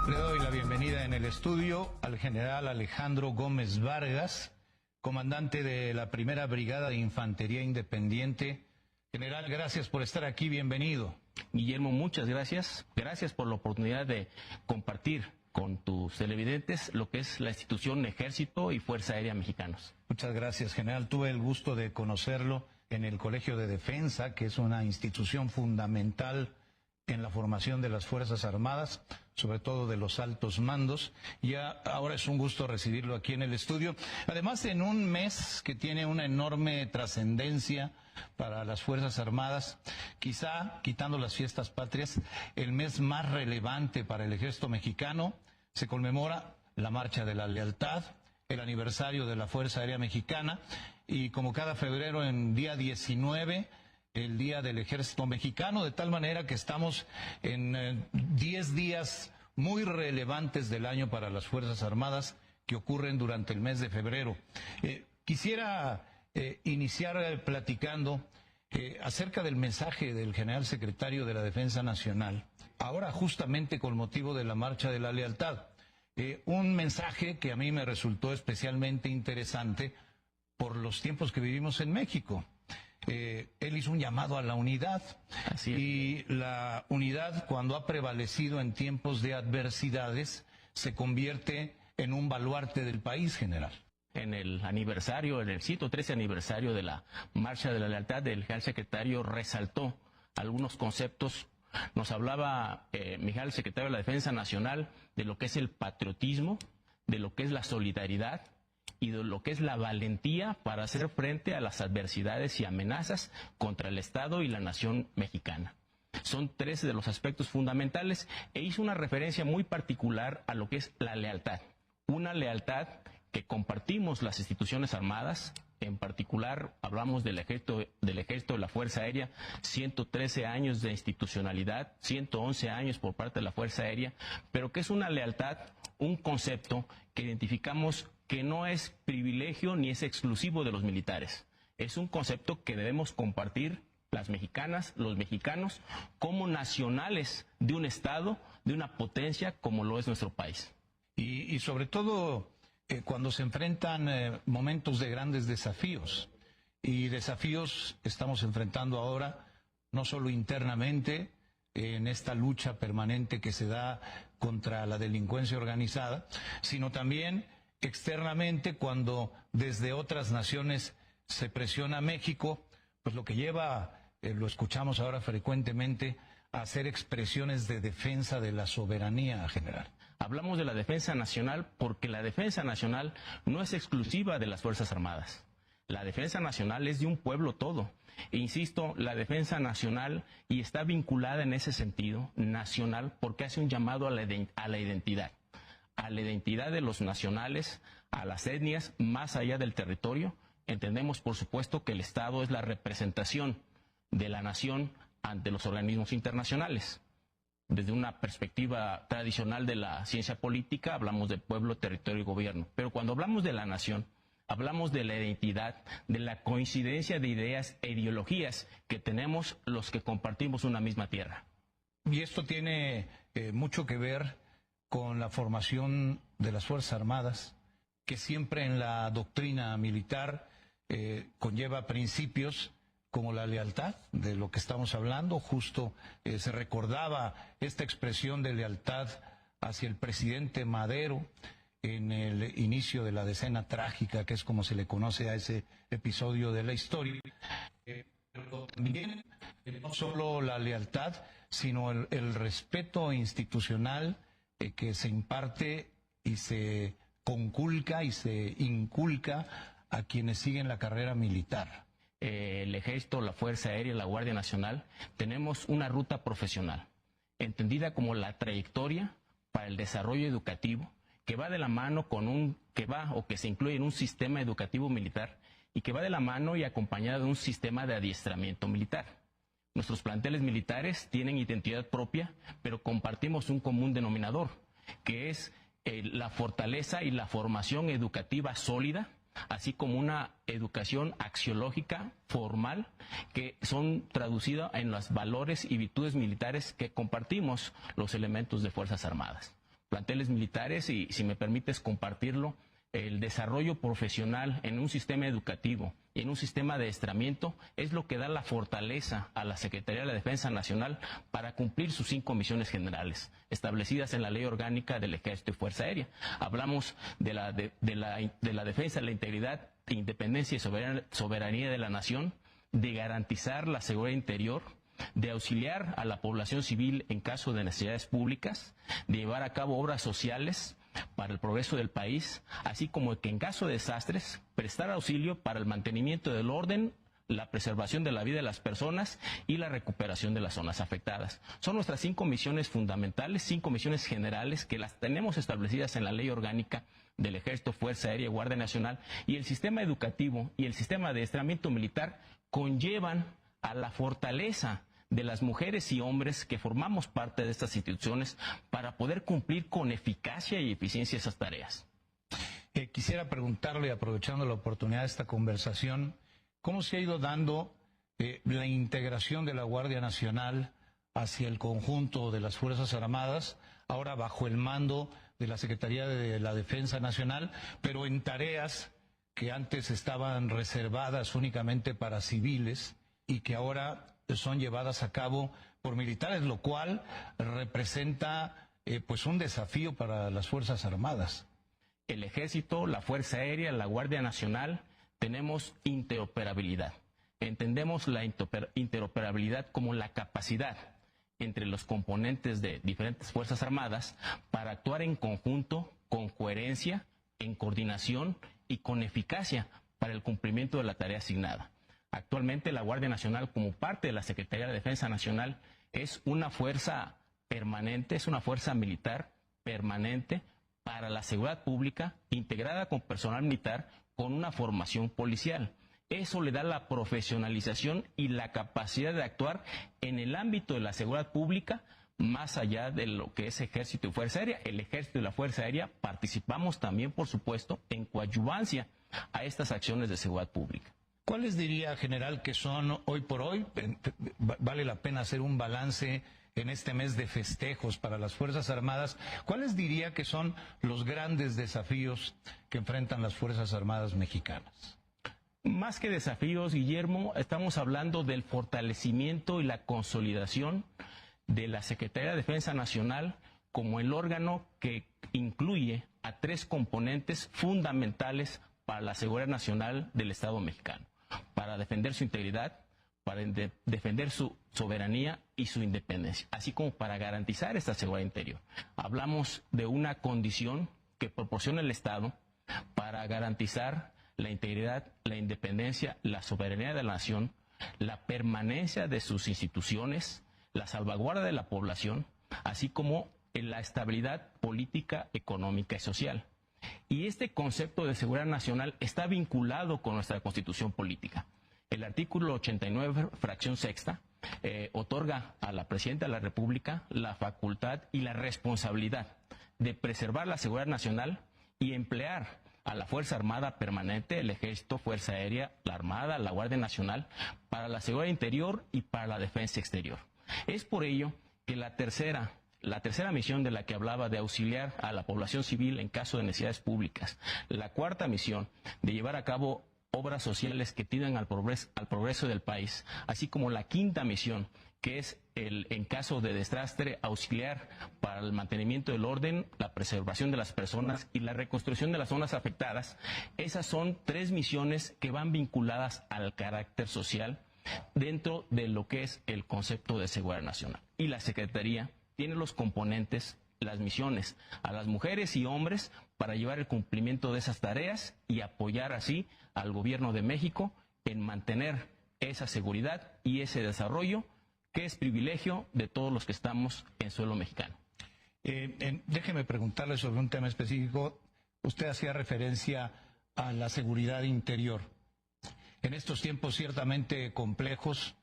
Le doy la bienvenida en el estudio al general Alejandro Gómez Vargas, comandante de la Primera Brigada de Infantería Independiente. General, gracias por estar aquí, bienvenido. Guillermo, muchas gracias. Gracias por la oportunidad de compartir con tus televidentes lo que es la institución Ejército y Fuerza Aérea Mexicanos. Muchas gracias, general. Tuve el gusto de conocerlo en el Colegio de Defensa, que es una institución fundamental en la formación de las Fuerzas Armadas, sobre todo de los altos mandos. Y ahora es un gusto recibirlo aquí en el estudio. Además, en un mes que tiene una enorme trascendencia para las Fuerzas Armadas, quizá, quitando las fiestas patrias, el mes más relevante para el Ejército Mexicano. Se conmemora la Marcha de la Lealtad, el aniversario de la Fuerza Aérea Mexicana, y como cada febrero, en día 19, el Día del Ejército Mexicano, de tal manera que estamos en 10 días muy relevantes del año para las Fuerzas Armadas que ocurren durante el mes de febrero. Quisiera iniciar platicando acerca del mensaje del general secretario de la Defensa Nacional, ahora justamente con motivo de la Marcha de la Lealtad. Un mensaje que a mí me resultó especialmente interesante por los tiempos que vivimos en México. Él hizo un llamado a la unidad. Así es. Y la unidad, cuando ha prevalecido en tiempos de adversidades, se convierte en un baluarte del país, general. En el aniversario, en el 113 aniversario de la Marcha de la Lealtad, el general secretario resaltó algunos conceptos. Nos hablaba mi general secretario de la Defensa Nacional de lo que es el patriotismo, de lo que es la solidaridad y de lo que es la valentía para hacer frente a las adversidades y amenazas contra el Estado y la nación mexicana. Son 13 de los aspectos fundamentales e hizo una referencia muy particular a lo que es la lealtad. Una lealtad que compartimos las instituciones armadas. En particular, hablamos del ejército, de la Fuerza Aérea, 113 años de institucionalidad, 111 años por parte de la Fuerza Aérea, pero que es una lealtad, un concepto que identificamos que no es privilegio ni es exclusivo de los militares. Es un concepto que debemos compartir las mexicanas, los mexicanos, como nacionales de un Estado, de una potencia como lo es nuestro país. Y sobre todo cuando se enfrentan momentos de grandes desafíos. Y desafíos estamos enfrentando ahora, no solo internamente, en esta lucha permanente que se da contra la delincuencia organizada, sino también externamente, cuando desde otras naciones se presiona a México, pues lo que lleva, lo escuchamos ahora frecuentemente, a hacer expresiones de defensa de la soberanía, general. Hablamos de la defensa nacional porque la defensa nacional no es exclusiva de las Fuerzas Armadas. La defensa nacional es de un pueblo todo. E insisto, la defensa nacional, y está vinculada en ese sentido, nacional, porque hace un llamado a la identidad. A la identidad de los nacionales, a las etnias, más allá del territorio. Entendemos, por supuesto, que el Estado es la representación de la nación ante los organismos internacionales. Desde una perspectiva tradicional de la ciencia política, hablamos de pueblo, territorio y gobierno. Pero cuando hablamos de la nación, hablamos de la identidad, de la coincidencia de ideas e ideologías que tenemos los que compartimos una misma tierra. Y esto tiene mucho que ver con la formación de las Fuerzas Armadas, que siempre en la doctrina militar conlleva principios como la lealtad, de lo que estamos hablando. Justo se recordaba esta expresión de lealtad hacia el presidente Madero en el inicio de la decena trágica, que es como se le conoce a ese episodio de la historia. Pero también no solo la lealtad, sino el respeto institucional que se imparte y se conculca y se inculca a quienes siguen la carrera militar. El Ejército, la Fuerza Aérea, la Guardia Nacional, tenemos una ruta profesional, entendida como la trayectoria para el desarrollo educativo, que va de la mano con que se incluye en un sistema educativo militar y que va de la mano y acompañada de un sistema de adiestramiento militar. Nuestros planteles militares tienen identidad propia, pero compartimos un común denominador, que es la fortaleza y la formación educativa sólida, así como una educación axiológica formal que son traducidas en los valores y virtudes militares que compartimos los elementos de Fuerzas Armadas. planteles militares y, si me permites compartirlo, el desarrollo profesional en un sistema educativo y en un sistema de adiestramiento es lo que da la fortaleza a la Secretaría de la Defensa Nacional para cumplir sus 5 misiones generales establecidas en la Ley Orgánica del Ejército y Fuerza Aérea. Hablamos de la defensa de la integridad, independencia y soberanía de la nación, de garantizar la seguridad interior, de auxiliar a la población civil en caso de necesidades públicas, de llevar a cabo obras sociales para el progreso del país, así como que en caso de desastres, prestar auxilio para el mantenimiento del orden, la preservación de la vida de las personas y la recuperación de las zonas afectadas. Son nuestras 5 misiones fundamentales, 5 misiones generales que las tenemos establecidas en la Ley Orgánica del Ejército, Fuerza Aérea y Guardia Nacional, y el sistema educativo y el sistema de adiestramiento militar conllevan a la fortaleza de las mujeres y hombres que formamos parte de estas instituciones para poder cumplir con eficacia y eficiencia esas tareas. Quisiera preguntarle, aprovechando la oportunidad de esta conversación, ¿cómo se ha ido dando la integración de la Guardia Nacional hacia el conjunto de las Fuerzas Armadas, ahora bajo el mando de la Secretaría de la Defensa Nacional, pero en tareas que antes estaban reservadas únicamente para civiles y que ahora son llevadas a cabo por militares, lo cual representa pues un desafío para las Fuerzas Armadas? El Ejército, la Fuerza Aérea, la Guardia Nacional, tenemos interoperabilidad. Entendemos la interoperabilidad como la capacidad entre los componentes de diferentes Fuerzas Armadas para actuar en conjunto, con coherencia, en coordinación y con eficacia para el cumplimiento de la tarea asignada. Actualmente la Guardia Nacional, como parte de la Secretaría de la Defensa Nacional, es una fuerza permanente, es una fuerza militar permanente para la seguridad pública, integrada con personal militar, con una formación policial. Eso le da la profesionalización y la capacidad de actuar en el ámbito de la seguridad pública, más allá de lo que es Ejército y Fuerza Aérea. El Ejército y la Fuerza Aérea participamos también, por supuesto, en coadyuvancia a estas acciones de seguridad pública. ¿Cuáles diría, general, que son hoy por hoy? Vale la pena hacer un balance en este mes de festejos para las Fuerzas Armadas. ¿Cuáles diría que son los grandes desafíos que enfrentan las Fuerzas Armadas mexicanas? Más que desafíos, Guillermo, estamos hablando del fortalecimiento y la consolidación de la Secretaría de Defensa Nacional como el órgano que incluye a 3 componentes fundamentales para la seguridad nacional del Estado mexicano, para defender su integridad, para defender su soberanía y su independencia, así como para garantizar esta seguridad interior. Hablamos de una condición que proporciona el Estado para garantizar la integridad, la independencia, la soberanía de la nación, la permanencia de sus instituciones, la salvaguarda de la población, así como la estabilidad política, económica y social. Y este concepto de seguridad nacional está vinculado con nuestra Constitución política. El artículo 89, fracción sexta, otorga a la Presidenta de la República la facultad y la responsabilidad de preservar la seguridad nacional y emplear a la Fuerza Armada Permanente, el Ejército, Fuerza Aérea, la Armada, la Guardia Nacional, para la seguridad interior y para la defensa exterior. Es por ello que la tercera misión de la que hablaba, de auxiliar a la población civil en caso de necesidades públicas, la 4ª misión de llevar a cabo obras sociales que tiendan al progreso del país, así como la 5ª misión, que es en caso de desastre, auxiliar para el mantenimiento del orden, la preservación de las personas y la reconstrucción de las zonas afectadas. Esas son 3 misiones que van vinculadas al carácter social dentro de lo que es el concepto de seguridad nacional. Y la Secretaría tiene los componentes, las misiones a las mujeres y hombres para llevar el cumplimiento de esas tareas y apoyar así al Gobierno de México en mantener esa seguridad y ese desarrollo que es privilegio de todos los que estamos en suelo mexicano. Déjeme preguntarle sobre un tema específico. Usted hacía referencia a la seguridad interior. En estos tiempos ciertamente complejos,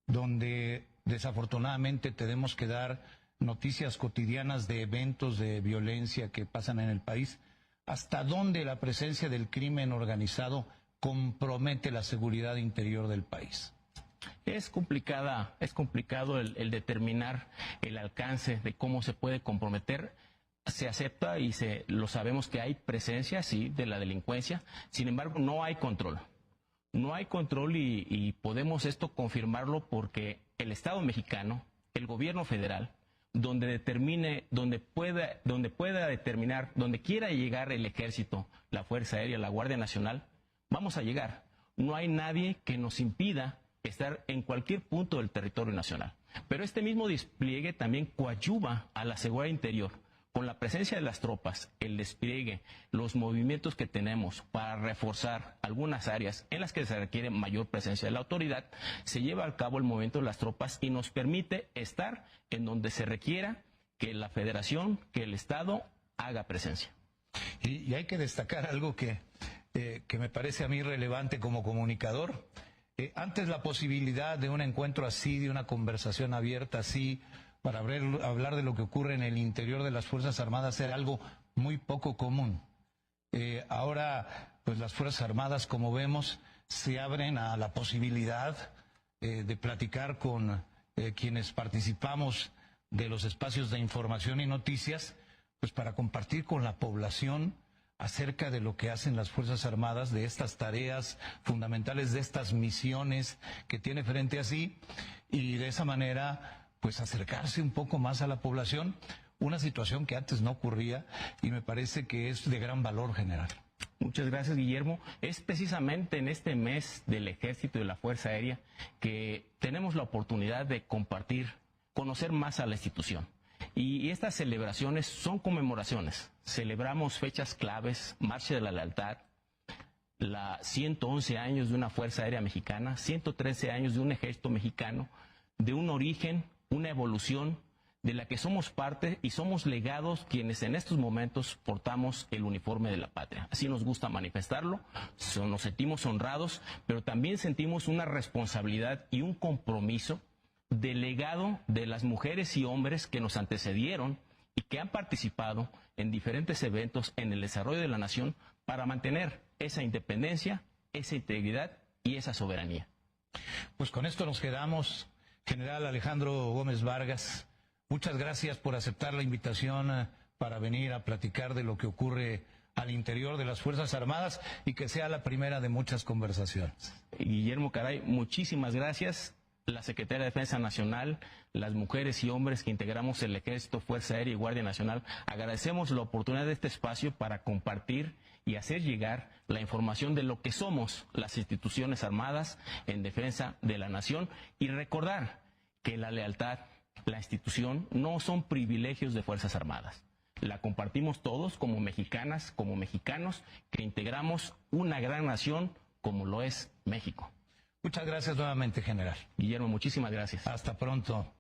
donde desafortunadamente tenemos que dar noticias cotidianas de eventos de violencia que pasan en el país, ¿hasta dónde la presencia del crimen organizado compromete la seguridad interior del país? Es complicado el determinar el alcance de cómo se puede comprometer. se acepta y lo sabemos que hay presencia, sí, de la delincuencia. Sin embargo, no hay control. No hay control y podemos esto confirmarlo porque el Estado mexicano, el gobierno federal, donde pueda determinar, donde quiera llegar el Ejército, la Fuerza Aérea, la Guardia Nacional, vamos a llegar. No hay nadie que nos impida estar en cualquier punto del territorio nacional. Pero este mismo despliegue también coadyuva a la seguridad interior. Con la presencia de las tropas, el despliegue, los movimientos que tenemos para reforzar algunas áreas en las que se requiere mayor presencia de la autoridad, se lleva a cabo el movimiento de las tropas y nos permite estar en donde se requiera que la Federación, que el Estado haga presencia. Y hay que destacar algo que me parece a mí relevante como comunicador. Antes la posibilidad de un encuentro así, de una conversación abierta así, para hablar de lo que ocurre en el interior de las Fuerzas Armadas era algo muy poco común. Ahora, pues las Fuerzas Armadas, como vemos, se abren a la posibilidad de platicar con quienes participamos de los espacios de información y noticias, pues para compartir con la población acerca de lo que hacen las Fuerzas Armadas, de estas tareas fundamentales, de estas misiones que tiene frente a sí, y de esa manera pues acercarse un poco más a la población, una situación que antes no ocurría y me parece que es de gran valor general. Muchas gracias, Guillermo. Es precisamente en este mes del Ejército y de la Fuerza Aérea que tenemos la oportunidad de compartir, conocer más a la institución. Y estas celebraciones son conmemoraciones. Celebramos fechas claves, Marcha de la Lealtad, 111 años de una Fuerza Aérea Mexicana, 113 años de un Ejército Mexicano, de un origen, una evolución de la que somos parte y somos legados quienes en estos momentos portamos el uniforme de la patria. Así nos gusta manifestarlo, nos sentimos honrados, pero también sentimos una responsabilidad y un compromiso del legado de las mujeres y hombres que nos antecedieron y que han participado en diferentes eventos en el desarrollo de la nación para mantener esa independencia, esa integridad y esa soberanía. Pues con esto nos quedamos. General Alejandro Gómez Vargas, muchas gracias por aceptar la invitación para venir a platicar de lo que ocurre al interior de las Fuerzas Armadas y que sea la primera de muchas conversaciones. Guillermo Caray, muchísimas gracias. La Secretaría de Defensa Nacional, las mujeres y hombres que integramos el Ejército, Fuerza Aérea y Guardia Nacional, agradecemos la oportunidad de este espacio para compartir y hacer llegar la información de lo que somos las instituciones armadas en defensa de la nación y recordar que la lealtad, la institución, no son privilegios de Fuerzas Armadas. La compartimos todos como mexicanas, como mexicanos, que integramos una gran nación como lo es México. Muchas gracias nuevamente, general. Guillermo, muchísimas gracias. Hasta pronto.